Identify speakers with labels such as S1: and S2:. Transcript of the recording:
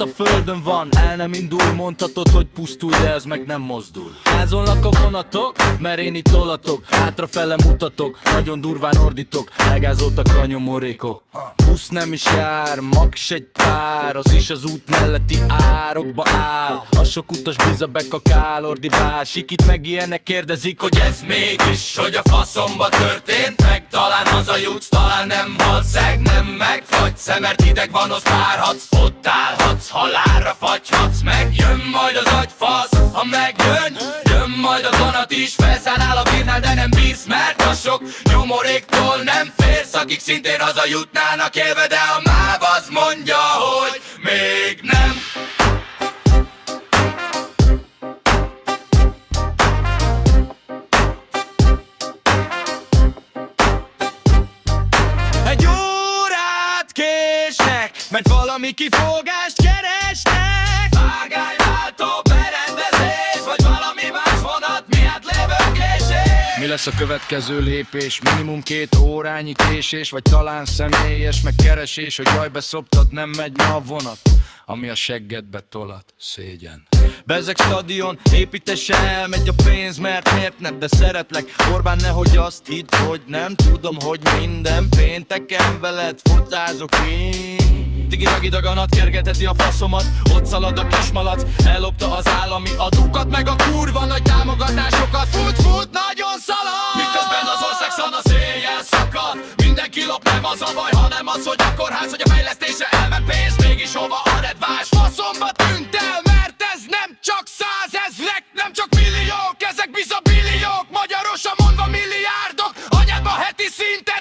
S1: alatt a földön van. El nem indul, mondhatod, hogy pusztul, de ez meg nem mozdul. Házolnak a vonatok, mert én itt tolatok. Hátrafele mutatok, nagyon durván ordítok. Megázoltak a nyomorékok. Busz nem is jár, max egy pár. Az is az út melletti árokba áll. A sok utas biza bekakál, ordibál. Sikit meg ilyenek kérdezik, hogy ez mégis, hogy a faszomba történt meg. Talán hazajutsz, talán nem halsz meg, nem megfagysz, mert hideg van, azt várhatsz. Ott állhatsz, halálra fagyhatsz meg. Jön majd az agyfasz, ha megjön. Jön majd a vonat is, felszállnál a bírnál, de nem bírsz, mert a sok nyomoréktól nem férsz, akik szintén hazajutnának élve, de a máv az mondja, hogy még nem. Egy órát késnek, mert valami kifogást keresnek. Vágányváltó berendezés, vagy valami más vonat miatt lévő késés. Mi lesz a következő lépés? Minimum 2 órányi késés, vagy talán személyes megkeresés, hogy jaj, beszoptad, nem megy ma a vonat, ami a seggedbe tolat, szégyen. Bezzeg stadion, építese, elmegy a pénz, mert miért nem, de szeretlek. Orbán, nehogy azt hidd, hogy nem tudom, hogy minden pénteken veled fotázok én. Digi-dagi daganat kergeteti a faszomat, ott szalad a kismalac, ellopta az állami adókat, meg a kurva nagy támogatásokat. Fut, nagyon szalad! Miközben az ország szana széjjel szakad. Mindenki lop, nem az a baj, hanem az, hogy a kórház, hogy a fejlesztése elment pénz. Mégis hova a redvás faszomba tűnt el, mert ez nem csak 100 000, nem csak milliók, ezek biza billiók, magyarosan mondva milliárdok. Anyádba heti szinten